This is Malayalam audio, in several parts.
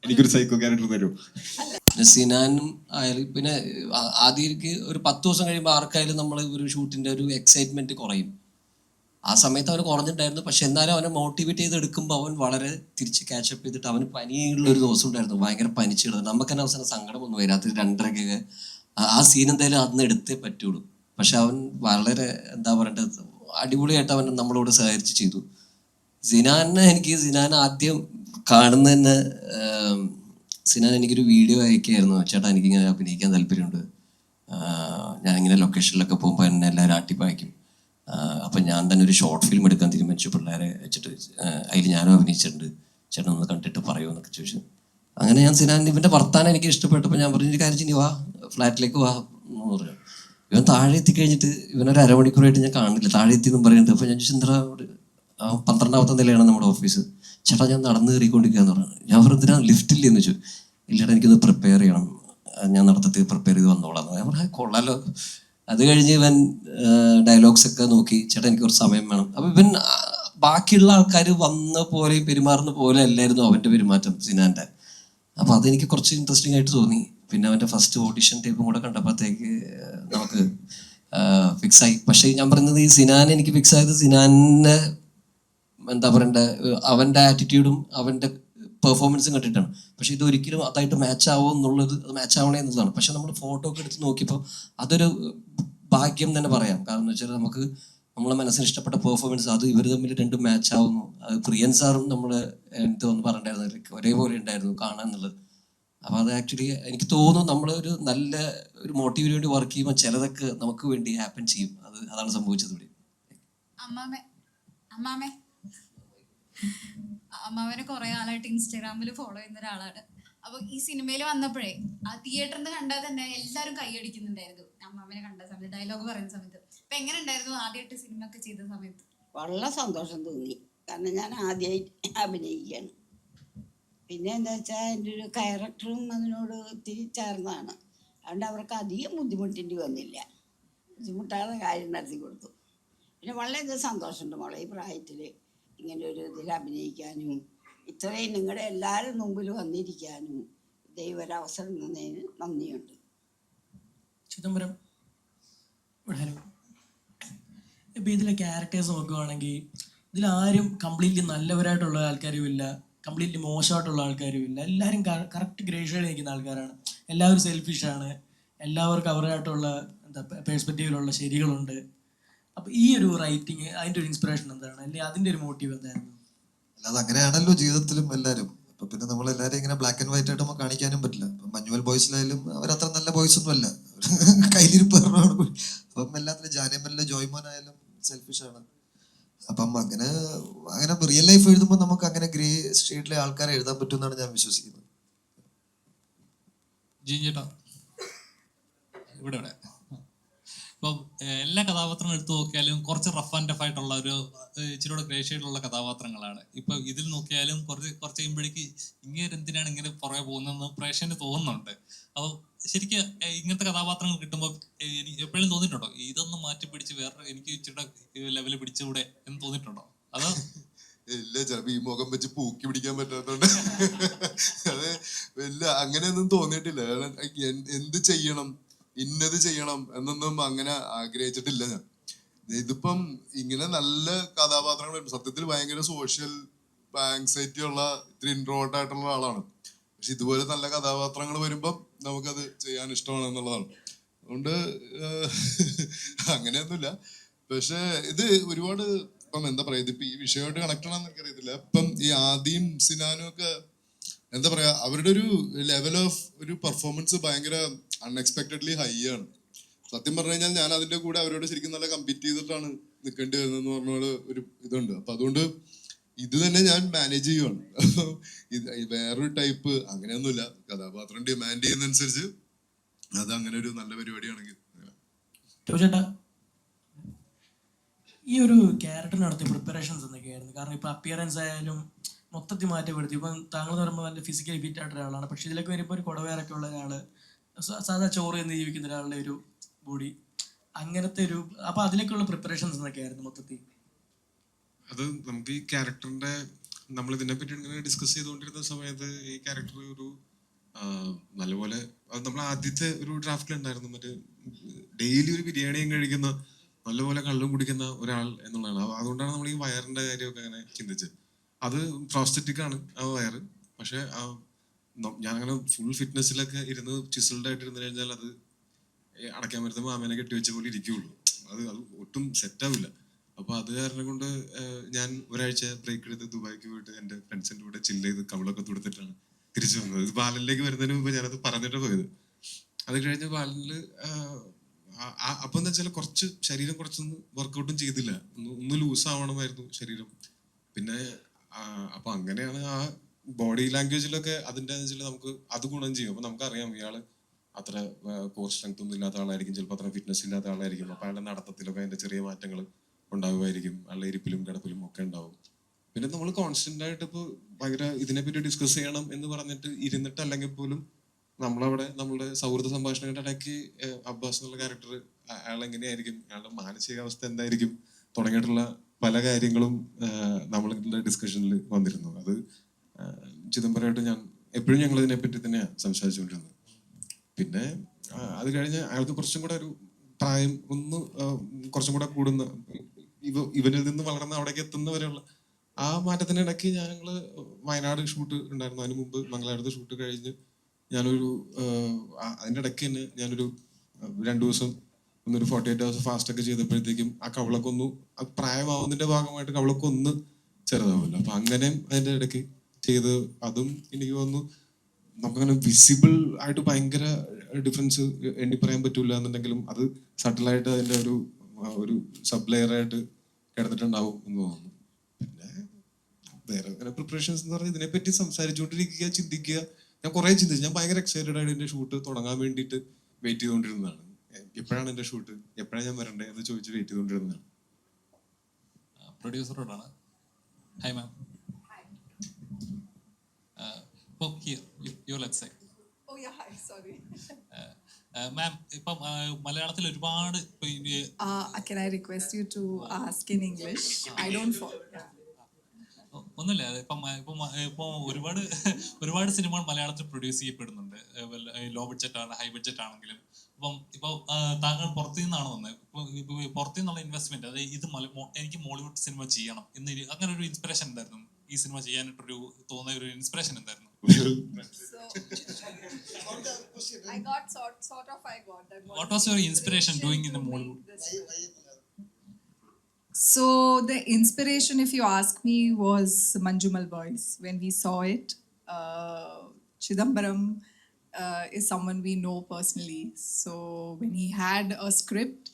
എനിക്കൊരു സൈക്കോ ക്യാരക്ടർ തരൂ. സിനാനും ആയാലും പിന്നെ ആദ്യം ഒരു 10 ദിവസം കഴിയുമ്പോൾ ആർക്കായാലും നമ്മൾ ഒരു ഷൂട്ടിന്റെ ഒരു എക്സൈറ്റ്മെന്റ് കുറയും. ആ സമയത്ത് അവന് കുറഞ്ഞിട്ടുണ്ടായിരുന്നു. പക്ഷെ എന്നാലും അവനെ മോട്ടിവേറ്റ് ചെയ്ത് എടുക്കുമ്പോൾ അവൻ വളരെ തിരിച്ച് ക്യാച്ചപ്പ് ചെയ്തിട്ട് അവന് പനിയുള്ള ഒരു ദിവസം ഉണ്ടായിരുന്നു. ഭയങ്കര പനിച്ചു കിടന്നു. നമുക്ക് തന്നെ അവസാനം സങ്കടമൊന്നും വരും. രാത്രി 2:30 ആ സീൻ എന്തായാലും അന്ന് എടുത്തേ പറ്റുള്ളൂ. പക്ഷെ അവൻ വളരെ എന്താ പറയേണ്ടത് അടിപൊളിയായിട്ട് അവൻ നമ്മളോട് സഹകരിച്ച് ചെയ്തു. സിനാൻ ആദ്യം കാണുന്ന തന്നെ സിനാൻ എനിക്കൊരു വീഡിയോ അയക്കായിരുന്നു. ചേട്ടാ എനിക്കിങ്ങനെ അഭിനയിക്കാൻ താല്പര്യമുണ്ട്, ഞാനിങ്ങനെ ലൊക്കേഷനിലൊക്കെ പോകുമ്പോൾ എന്നെ എല്ലാവരും ആട്ടിപ്പായ്ക്കും, അപ്പം ഞാൻ തന്നെ ഒരു ഷോർട്ട് ഫിലിം എടുക്കാൻ തീരുമാനിച്ചു പിള്ളേരെ വെച്ചിട്ട്, അതിൽ ഞാനും അഭിനയിച്ചിട്ടുണ്ട്, ചേട്ടൻ ഒന്ന് കണ്ടിട്ട് പറയുമോ എന്നൊക്കെ ചോദിച്ചു. അങ്ങനെ ഞാൻ സിനാൻ ഇവൻ്റെ വർത്താനം എനിക്ക് ഇഷ്ടപ്പെട്ടപ്പോൾ ഞാൻ പറഞ്ഞു, ഒരു കാര്യം ചെയ്യ്, വാ ഫ്ലാറ്റിലേക്ക് വാ എന്ന് പറഞ്ഞു. ഇവൻ താഴെ എത്തിക്കഴിഞ്ഞിട്ട് ഇവനൊരു അരമണിക്കൂറായിട്ട് ഞാൻ കാണില്ല, താഴെ എത്തി എന്നും പറയുന്നുണ്ട്. അപ്പോൾ ഞാൻ ചോദിച്ചു, എന്താ 12ാമത്തെ നിലയാണ് നമ്മുടെ ഓഫീസ്. ചേട്ടാ ഞാൻ നടന്ന് കയറിക്കൊണ്ടിരിക്കുകയെന്ന് പറഞ്ഞു. ഞാൻ പറഞ്ഞു, എന്തിനാ ലിഫ്റ്റില്ലേ എന്ന് ചോദിച്ചു. ഇല്ലടാ എനിക്കൊന്ന് പ്രിപ്പയർ ചെയ്യണം, ഞാൻ നടത്തത്തിൽ പ്രിപ്പയർ ചെയ്ത് വന്നോളാം. ഞാൻ പറഞ്ഞു കൊള്ളാലോ. അത് കഴിഞ്ഞ് ഇവൻ ഡയലോഗ്സ് ഒക്കെ നോക്കി, ചേട്ടാ എനിക്ക് കുറച്ച് സമയം വേണം. അപ്പം ഇവൻ ബാക്കിയുള്ള ആൾക്കാർ വന്ന പോലെ പെരുമാറുന്ന പോലെ അല്ലായിരുന്നു അവൻ്റെ പെരുമാറ്റം സിനാൻ്റെ. അപ്പോൾ അതെനിക്ക് കുറച്ച് ഇൻട്രസ്റ്റിംഗ് ആയിട്ട് തോന്നി. പിന്നെ അവൻ്റെ ഫസ്റ്റ് ഓഡിഷൻ ടേപ്പും കൂടെ കണ്ടപ്പോഴത്തേക്ക് നമുക്ക് ഫിക്സായി. പക്ഷേ ഞാൻ പറയുന്നത് ഈ സിനാൻ എനിക്ക് ഫിക്സ് ആയത് സിനാനെ എന്താ പറയണ്ടേ അവൻ്റെ ആറ്റിറ്റ്യൂഡും അവൻ്റെ പെർഫോമൻസും കണ്ടിട്ടാണ്. പക്ഷെ ഇത് ഒരിക്കലും അതായിട്ട് മാച്ച് ആവോ എന്നുള്ളത്, അത് മാച്ച് ആവണേ എന്നുള്ളതാണ്. പക്ഷെ നമ്മൾ ഫോട്ടോ ഒക്കെ എടുത്ത് നോക്കിയപ്പോൾ അതൊരു ഭാഗ്യം തന്നെ പറയാം. കാരണം എന്ന് വെച്ചാൽ നമുക്ക് നമ്മളെ മനസ്സിന് ഇഷ്ടപ്പെട്ട പെർഫോമൻസ് അത് ഇവർ തമ്മിൽ രണ്ടും മാച്ച് ആവുന്നു. അത് പ്രിയൻ സാറും നമ്മൾ എന്ത് ഒന്ന് പറഞ്ഞിട്ടുണ്ടായിരുന്നു, ഒരേപോലെ ഉണ്ടായിരുന്നു കാണാൻ എന്നുള്ളത്. അപ്പോൾ അത് ആക്ച്വലി എനിക്ക് തോന്നുന്നു നമ്മൾ ഒരു നല്ല ഒരു മോട്ടീവിന് വേണ്ടി വർക്ക് ചെയ്യുമ്പോൾ ചിലതൊക്കെ നമുക്ക് വേണ്ടി ഹാപ്പൻ ചെയ്യും. അതാണ് സംഭവിച്ചത് ഇവിടെ. അമ്മാവനെ കുറെ ആളായിട്ട് ഇൻസ്റ്റാഗ്രാമിൽ ഫോളോ ചെയ്യുന്ന ഒരാളാണ്. അപ്പൊ ഈ സിനിമയിൽ വന്നപ്പോഴേ ആ തിയേറ്ററിൽ നിന്ന് കണ്ടാൽ തന്നെ എല്ലാവരും കൈയടിക്കുന്നുണ്ടായിരുന്നു അമ്മാവനെ കണ്ട സമയത്ത്, ഡയലോഗ് പറയുന്ന സമയത്ത്. അപ്പൊ എങ്ങനെ ഉണ്ടായിരുന്നു ആദ്യമായിട്ട് സിനിമ ഒക്കെ ചെയ്ത സമയത്ത്? വളരെ സന്തോഷം തോന്നി. കാരണം ഞാൻ ആദ്യമായിട്ട് അഭിനയിക്കുകയാണ്. പിന്നെ എന്താ വെച്ചാൽ എൻ്റെ ഒരു ക്യാരക്ടറും അതിനോട് ഒത്തിരി ചേർന്നതാണ്. അതുകൊണ്ട് അവർക്ക് അധികം ബുദ്ധിമുട്ടേണ്ടി വന്നില്ല. ബുദ്ധിമുട്ടാതെ കാര്യം നടത്തി കൊടുത്തു. പിന്നെ വളരെയധികം സന്തോഷമുണ്ട് മോളെ ഈ പ്രായത്തിൽ ഇങ്ങനെ ഒരു ഇതിൽ അഭിനയിക്കാനും ഇത്രയും നിങ്ങളുടെ എല്ലാവരും മുമ്പിൽ വന്നിരിക്കാനും ദൈവം ഒരവസരം തന്നതിന് നന്ദിയുണ്ട്. ചിദംബരം, ഇപ്പം ഇതിലെ ക്യാരക്ടേഴ്സ് നോക്കുകയാണെങ്കിൽ ഇതിലാരും കംപ്ലീറ്റ്ലി നല്ലവരായിട്ടുള്ള ആൾക്കാരും ഇല്ല, കംപ്ലീറ്റ്ലി മോശമായിട്ടുള്ള ആൾക്കാരും ഇല്ല. എല്ലാവരും കറക്റ്റ് ഗ്രേഷയിൽ നിൽക്കുന്ന ആൾക്കാരാണ്. എല്ലാവരും സെൽഫിഷാണ്. എല്ലാവർക്കും അവരുമായിട്ടുള്ള പേഴ്സ്പെക്റ്റീവിലുള്ള ശരികളുണ്ട്. അപ്പൊ ഈ ഒരു റൈറ്റിങ് അതിന്റെ ഒരു ഇൻസ്പിറേഷൻ എന്താണ്, അല്ലെങ്കിൽ അതിന്റെ ഒരു മോട്ടീവ് എന്തായിരുന്നു? അല്ലാതെ അങ്ങനെയാണല്ലോ ജീവിതത്തിലും എല്ലാവരും. അപ്പൊ പിന്നെ നമ്മളെല്ലാവരും ഇങ്ങനെ ബ്ലാക്ക് ആൻഡ് വൈറ്റ് ആയിട്ട് നമുക്ക് കാണിക്കാനും പറ്റില്ല. ഇപ്പൊ മഞ്ഞുവൽ ബോയ്സിലായാലും അവരത്ര നല്ല ബോയ്സ് ഒന്നും അല്ല, കയ്യിലിരിപ്പ്. അപ്പം എല്ലാത്തിലും ജാനേമനിലെ ജോയ്മോനായാലും സെൽഫിഷാണ്. അപ്പം അങ്ങനെ റിയൽ ലൈഫ് എഴുതുമ്പോൾ നമുക്ക് അങ്ങനെ ഗ്രേ ഷെയ്ഡിലെ ആൾക്കാരെ എഴുതാൻ പറ്റും എന്നാണ് ഞാൻ വിശ്വസിക്കുന്നത്. ചേട്ടാ ഇവിടെ ഇപ്പം എല്ലാ കഥാപാത്രങ്ങളും എടുത്തു നോക്കിയാലും കുറച്ച് റഫ് ആൻഡ് ടഫ് ആയിട്ടുള്ള ഒരു ഇച്ചിരിയുടെ ഗ്രേ ഷെയ്ഡുള്ള കഥാപാത്രങ്ങളാണ്. ഇപ്പൊ ഇതിൽ നോക്കിയാലും കുറച്ച് കഴിയുമ്പോഴേക്ക് എന്തിനാണ് ഇങ്ങനെ പുറകെ പോകുന്നതെന്ന് പ്രേക്ഷകന് തോന്നുന്നുണ്ട്. അപ്പോൾ ശരിക്കും ഇങ്ങനത്തെ കഥാപാത്രങ്ങൾ കിട്ടുമ്പോൾ എപ്പോഴും തോന്നിയിട്ടുണ്ടോ ഇതൊന്നും മാറ്റി പിടിച്ച് വേറെ എനിക്ക് ഇച്ചിരി ലെവല് പിടിച്ചുകൂടെ എന്ന് തോന്നിയിട്ടുണ്ടോ? അതോ ഇല്ല, ചിലപ്പോ ഈ മുഖം വെച്ച് പൂക്കി പിടിക്കാൻ പറ്റാത്തോണ്ട് അത് വലിയ അങ്ങനെയൊന്നും തോന്നിയിട്ടില്ല. കാരണം എന്ത് ചെയ്യണം, ഇന്നത് ചെയ്യണം എന്നൊന്നും അങ്ങനെ ആഗ്രഹിച്ചിട്ടില്ല ഞാൻ. ഇതിപ്പം ഇങ്ങനെ നല്ല കഥാപാത്രങ്ങൾ സത്യത്തിൽ ഭയങ്കര സോഷ്യൽ ആങ്സൈറ്റി ഉള്ള ഇത്തിരി ഇൻട്രോവേർട്ട് ആയിട്ടുള്ള ആളാണ്. പക്ഷെ ഇതുപോലെ നല്ല കഥാപാത്രങ്ങൾ വരുമ്പം നമുക്കത് ചെയ്യാൻ ഇഷ്ടമാണ് എന്നുള്ളതാണ്. അതുകൊണ്ട് അങ്ങനെയൊന്നുമില്ല. പക്ഷെ ഇത് ഒരുപാട് ഇപ്പം എന്താ പറയാ, ഇതിപ്പോ ഈ വിഷയമായിട്ട് കണക്ട് ആണെന്ന് എനിക്കറിയത്തില്ല. ഇപ്പം ഈ ആദിയും സിനാനും ഒക്കെ എന്താ പറയാ, അവരുടെ ഒരു ലെവൽ ഓഫ് ഒരു പെർഫോമൻസ് ഭയങ്കര അൺഎക്സ്പെക്ടഡ്ലി ഹൈ ആണ്. സത്യം പറഞ്ഞു കഴിഞ്ഞാൽ ഞാൻ അതിന്റെ കൂടെ അവരോട് ശരിക്കും നല്ല കമ്പീറ്റ് ചെയ്തിട്ടാണ് നിൽക്കേണ്ടി വരുന്നതെന്ന് പറഞ്ഞ ഒരു ഇതുണ്ട്. അപ്പൊ അതുകൊണ്ട് ഇത് തന്നെ ഞാൻ മാനേജ് ചെയ്യുവാണ്. വേറൊരു ടൈപ്പ് അങ്ങനെയൊന്നുമില്ല, കഥാപാത്രം ഡിമാൻഡ് ചെയ്യുന്നതനുസരിച്ച് അത് അങ്ങനെ ഒരു നല്ല പരിപാടിയാണെങ്കിൽ. ഈ ഒരു ക്യാരക്ടർ നടത്തിയ പ്രിപ്പറേഷൻസ് എന്തൊക്കെയായിരുന്നു? കാരണം ഇപ്പൊ അപ്പിയറൻസ് ആയാലും മൊത്തത്തിൽ മാറ്റപ്പെടുത്തി. ഇപ്പം താങ്കൾ എന്ന് പറയുമ്പോൾ നല്ല ഫിസിക്കലി ഫിറ്റ് ആയിട്ട് ഒരാളാണ്. പക്ഷെ ഇതിലേക്ക് വരുമ്പോൾ ഒരു കുടവേറൊക്കെ ഉള്ള ഒരാള്, സാധാ ചോറ് എന്ന് ജീവിക്കുന്ന ഒരാളുടെ ഒരു ബോഡി, അങ്ങനത്തെ ഒരു, അപ്പൊ അതിലേക്കുള്ള പ്രിപ്പറേഷൻസ് എന്തൊക്കെയായിരുന്നു മൊത്തത്തിൽ? അത് നമുക്ക് ഈ ക്യാരക്ടറിന്റെ നമ്മൾ ഇതിനെ പറ്റി ഇങ്ങനെ ഡിസ്കസ് ചെയ്തുകൊണ്ടിരുന്ന സമയത്ത് ഈ ക്യാരക്ടർ ഒരു നല്ലപോലെ അത് നമ്മൾ ആദ്യത്തെ ഒരു ഡ്രാഫ്റ്റിൽ ഉണ്ടായിരുന്നു, മറ്റേ ഡെയിലി ഒരു ബിരിയാണിയും കഴിക്കുന്ന നല്ലപോലെ കള്ളും കുടിക്കുന്ന ഒരാൾ എന്നുള്ളതാണ്. അതുകൊണ്ടാണ് നമ്മൾ ഈ വയറിന്റെ കാര്യമൊക്കെ അങ്ങനെ ചിന്തിച്ചത്. അത് പ്രോസ്റ്ററ്റിക് ആണ് ആ വയറ്, പക്ഷെ ഞാൻ അങ്ങനെ ഫുൾ ഫിറ്റ്നസ്സിലൊക്കെ ഇരുന്ന് ചിസൽഡ് ആയിട്ട് ഇരുന്ന് കഴിഞ്ഞാൽ അത് അടയ്ക്കാൻ പറ്റുന്ന മാമേനെ കെട്ടിവെച്ച പോലെ ഇരിക്കുകയുള്ളൂ. അത് ഒട്ടും സെറ്റ് ആവില്ല. അപ്പൊ അത് കാരണം കൊണ്ട് ഞാൻ ഒരാഴ്ച ബ്രേക്ക് എടുത്ത് ദുബായിക്ക് പോയിട്ട് എന്റെ ഫ്രണ്ട്സിന്റെ കൂടെ ചില്ല് ചെയ്ത് കവളൊക്കെ കൊടുത്തിട്ടാണ് തിരിച്ചു വന്നത്. ഇത് ബാലനിലേക്ക് വരുന്നതിന് മുമ്പ് ഞാനത് പറഞ്ഞിട്ട് പോയത്. അത് കഴിഞ്ഞ് ബാലനില് അപ്പൊ എന്താ വെച്ചാൽ ശരീരം കുറച്ചൊന്നും വർക്കൗട്ടും ചെയ്തില്ല, ഒന്ന് ലൂസ് ആവണമായിരുന്നു ശരീരം. പിന്നെ അപ്പൊ അങ്ങനെയാണ് ആ ബോഡി ലാംഗ്വേജിലൊക്കെ അതിന്റെ നമുക്ക് അത് ഗുണം ചെയ്യും. അപ്പൊ നമുക്കറിയാം ഇയാള് അത്ര കോർ സ്ട്രെങ്ത് ഒന്നും ഇല്ലാത്ത ആളായിരിക്കും, ചിലപ്പോൾ അത്ര ഫിറ്റ്നസ് ഇല്ലാത്ത ആളായിരിക്കും. അപ്പൊ അയാളുടെ നടത്തത്തിലൊക്കെ അതിന്റെ ചെറിയ മാറ്റങ്ങൾ ഉണ്ടാവുമായിരിക്കും, അയാളുടെ ഇരിപ്പിലും കിടപ്പിലും ഒക്കെ ഉണ്ടാവും. പിന്നെ നമ്മൾ കോൺസ്റ്റന്റ് ആയിട്ട് ഇപ്പൊ ഭയങ്കര ഇതിനെപ്പറ്റി ഡിസ്കസ് ചെയ്യണം എന്ന് പറഞ്ഞിട്ട് ഇരുന്നിട്ട് അല്ലെങ്കിൽ പോലും നമ്മളവിടെ നമ്മളുടെ സൗഹൃദ സംഭാഷണങ്ങളുടെ ഇടയ്ക്ക് അബ്ബാസ് എന്നുള്ള ക്യാരക്ടർ അയാൾ എങ്ങനെയായിരിക്കും, അയാളുടെ മാനസികാവസ്ഥ എന്തായിരിക്കും തുടങ്ങിയിട്ടുള്ള പല കാര്യങ്ങളും നമ്മളുടെ ഡിസ്കഷനിൽ വന്നിരുന്നു. അത് ചിദംബരമായിട്ട് ഞാൻ എപ്പോഴും ഞങ്ങൾ ഇതിനെപ്പറ്റി തന്നെയാണ് സംസാരിച്ചുകൊണ്ടിരുന്നത്. പിന്നെ അത് കഴിഞ്ഞ് അയാൾക്ക് കുറച്ചും കൂടെ ഒരു പ്രായം കുറച്ചും കൂടെ കൂടുന്ന, ഇവനിൽ നിന്ന് വളർന്ന് അവിടേക്ക് എത്തുന്നവരെയുള്ള ആ മാറ്റത്തിനിടയ്ക്ക് ഞങ്ങള് വയനാട് ഷൂട്ട് ഉണ്ടായിരുന്നു. അതിന് മുമ്പ് മംഗലാപുരത്ത് ഷൂട്ട് കഴിഞ്ഞ് ഞാനൊരു അതിൻ്റെ ഇടയ്ക്ക് തന്നെ ഞാനൊരു 2 ദിവസം ഒന്നൊരു 48 hours ഫാസ്റ്റ് ഒക്കെ ചെയ്തപ്പോഴത്തേക്കും ആ കവളൊക്കെ പ്രായമാവുന്നതിന്റെ ഭാഗമായിട്ട് കവളൊക്കെ ചെറുതാവുമല്ലോ. അപ്പൊ അങ്ങനെയും അതിന്റെ ഇടയ്ക്ക് ചെയ്ത് അതും എനിക്ക് തോന്നുന്നു നമുക്കങ്ങനെ വിസിബിൾ ആയിട്ട് ഭയങ്കര ഡിഫറൻസ് എണ്ണി പറയാൻ പറ്റൂല എന്നുണ്ടെങ്കിലും അത് സട്ടിലായിട്ട് അതിന്റെ ഒരു സബ് ലെയർ ആയിട്ട് കിടന്നിട്ടുണ്ടാവും എന്ന് തോന്നുന്നു. പിന്നെ വേറെ അങ്ങനെ പ്രിപ്പറേഷൻസ് എന്ന് പറഞ്ഞാൽ ഇതിനെപ്പറ്റി സംസാരിച്ചുകൊണ്ടിരിക്കുക, ചിന്തിക്കുക. ഞാൻ കുറെ ചിന്തിച്ചു. ഞാൻ ഭയങ്കര എക്സൈറ്റഡ് ആയിട്ട് എന്റെ ഷൂട്ട് തുടങ്ങാൻ വേണ്ടിയിട്ട് വെയിറ്റ് ചെയ്തുകൊണ്ടിരുന്നതാണ്. എപ്പോഴാണ് എന്റെ ഷൂട്ട്, എപ്പോഴാണ് ഞാൻ വരണ്ടേ എന്ന് ചോദിച്ച് വെയിറ്റ് ചെയ്തുകൊണ്ടിരുന്നതാണ്. പ്രൊഡ്യൂസറോടാണ്. Hi ma'am. മാം, ഇപ്പം മലയാളത്തിൽ ഒരുപാട് can I request you to ask in English? I don't follow. ഒന്നുമില്ല, ഇപ്പം ഒരുപാട് സിനിമകൾ മലയാളത്തിൽ പ്രൊഡ്യൂസ് ചെയ്യപ്പെടുന്നുണ്ട്. ലോ ബഡ്ജറ്റ് ആണ്, ഹൈ ബഡ്ജറ്റ് ആണെങ്കിലും. ഇപ്പൊ താങ്കൾ പുറത്തു നിന്നാണ് വന്നത്. ഇപ്പൊ പുറത്തു നിന്നുള്ള ഇൻവെസ്റ്റ്മെന്റ്, അതായത് ഇത് എനിക്ക് മോളിവുഡ് സിനിമ ചെയ്യണം എന്ന് അങ്ങനെ ഒരു ഇൻസ്പിറേഷൻ എന്തായിരുന്നു? ഈ സിനിമ ചെയ്യാനായിട്ടൊരു തോന്നിയ ഒരു ഇൻസ്പിറേഷൻ എന്തായിരുന്നു? I got sort of that. What was your inspiration doing in the Mollywood? So the inspiration, if you ask me, was Manjumal Boys. When we saw it, Chidambaram is someone we know personally. So when he had a script,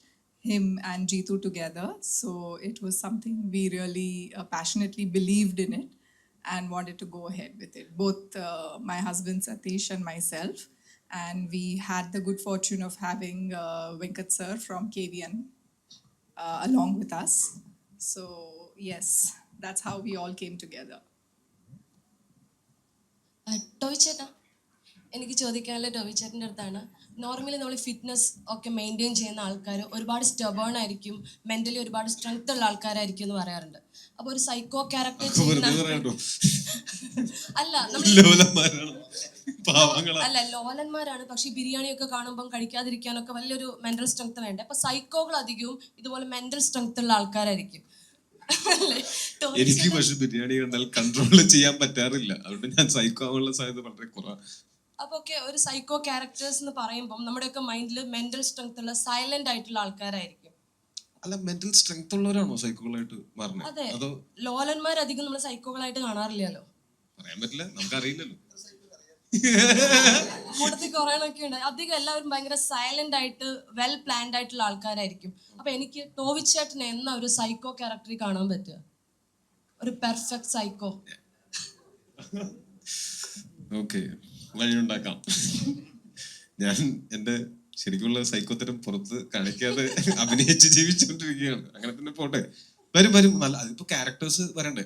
him and Jeetu together, so it was something we really passionately believed in it and wanted to go ahead with it. Both my husband Satish and myself. And we had the good fortune of having Venkat sir from KVN along with us. So yes, that's how we all came together. Toy ചേട്ടാ, എനിക്ക് ചോദിക്കാനുള്ള ടോയ് ചേട്ടൻ്റെ അടുത്താണ്. നോർമലി നമ്മൾ ഫിറ്റ്നസ് ഒക്കെ മെയിൻറ്റെയിൻ ചെയ്യുന്ന ആൾക്കാർ ഒരുപാട് സ്റ്റബേൺ ആയിരിക്കും, മെന്റലി ഒരുപാട് സ്ട്രെങ്ത് ഉള്ള ആൾക്കാരായിരിക്കും എന്ന് പറയാറുണ്ട്. അപ്പൊ ഒരു സൈക്കോ ക്യാരക്ടർ അല്ല ലോലന്മാരാണ്, പക്ഷെ ബിരിയാണിയൊക്കെ കാണുമ്പോൾ കഴിക്കാതിരിക്കാനൊക്കെ വലിയൊരു മെന്റൽ സ്ട്രെങ്ത് വേണ്ടേ. അപ്പൊ സൈക്കോകൾ അധികവും ഇതുപോലെ മെന്റൽ സ്ട്രെങ്ത് ഉള്ള ആൾക്കാരായിരിക്കും. എനിക്ക് പക്ഷെ ബിരിയാണി കണ്ടാൽ കൺട്രോൾ ചെയ്യാൻ പറ്റാറില്ല, അതുകൊണ്ട് ഞാൻ സൈക്കോ ആവാനുള്ള സാധ്യത വളരെ കുറവാണ്. അപ്പൊ ഒക്കെ ഒരു സൈക്കോ ക്യാരക്ടേഴ്സ് എന്ന് പറയുമ്പോൾ നമ്മുടെയൊക്കെ മൈൻഡിൽ മെന്റൽ സ്ട്രെങ്ത് ഉള്ള സൈലന്റ് ആയിട്ടുള്ള ആൾക്കാരായിരിക്കും. അല്ല, മെന്റൽ സ്ട്രെങ്ത് ഉള്ളവരാണോ സൈക്കോകളായിട്ട് മാറുന്നത്? അതെ, ലോലന്മാർ അധികം നമ്മൾ സൈക്കോകളായിട്ട് കാണാറില്ലല്ലോ. പറയാൻ പറ്റില്ല, നമുക്കറിയില്ലല്ലോ. കൂടുതൽ കുറേണൊക്കെ ഉണ്ട്. അധികം എല്ലാവരും ഭയങ്കര സൈലന്റ് ആയിട്ട് വെൽ പ്ലാൻഡ് ആയിട്ടുള്ള ആൾക്കാരായിരിക്കും. അപ്പൊ എനിക്ക് ടോവിച്ചേട്ടനെ എന്ന ഒരു സൈക്കോ ക്യാരക്ടറിൽ കാണാൻ പറ്റുക, ഒരു പെർഫെക്റ്റ് സൈക്കോ. ഓക്കെ, വഴിയുണ്ടാക്കാം. ഞാൻ എന്റെ ശരിക്കുള്ള സൈക്കോത്തരം പുറത്ത് കാണിക്കാതെ അഭിനയിച്ച് ജീവിച്ചുകൊണ്ടിരിക്കുകയാണ്. അങ്ങനെ തന്നെ പോട്ടെ, വരും നല്ല. അതിപ്പോ ക്യാരക്ടേഴ്സ് വരണ്ടേ.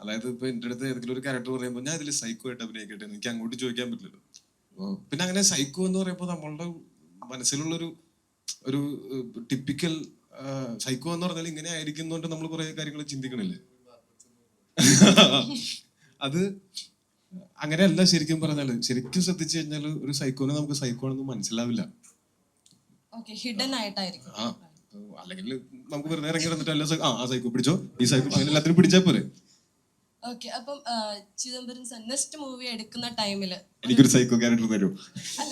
അതായത് ഇപ്പൊ എന്റെ അടുത്ത് ഏതെങ്കിലും ഒരു ക്യാരക്ടർ പറയുമ്പോൾ ഞാൻ ഇതിൽ സൈക്കോ ആയിട്ട് അഭിനയിക്കട്ടെ, എനിക്ക് അങ്ങോട്ട് ചോദിക്കാൻ പറ്റില്ലല്ലോ. പിന്നെ അങ്ങനെ സൈക്കോ എന്ന് പറയുമ്പോൾ നമ്മളുടെ മനസ്സിലുള്ളൊരു ടിപ്പിക്കൽ സൈക്കോ എന്ന് പറഞ്ഞാൽ ഇങ്ങനെ ആയിരിക്കുന്നോണ്ട് നമ്മൾ കുറെ കാര്യങ്ങൾ ചിന്തിക്കണില്ലേ. അത് അങ്ങനെയല്ല ശരിക്കും പറഞ്ഞാല്. ശരിക്കും ശ്രദ്ധിച്ചു കഴിഞ്ഞാൽ ഒരു സൈക്കോനെ നമുക്ക് സൈക്കോ ആണെന്ന് മനസ്സിലാവില്ല. ഓക്കെ, ഹിഡൻ ആയിട്ടായിരിക്കും. ആ അല്ലെങ്കിൽ നമുക്ക് വെറുതെ ഇറങ്ങി വന്നിട്ട് അല്ല ആ സൈക്കോ പിടിച്ചോ, ഈ സൈക്കോ അങ്ങനെ എല്ലാത്തിനും പിടിച്ചാൽ പോരെ. ഓക്കെ, അപ്പം ചിദംബരം സർ നെക്സ്റ്റ് മൂവി എടുക്കുന്ന ടൈമിൽ എനിക്കൊരു സൈക്കോ ക്യാരക്ടർ തരൂ. അല്ല,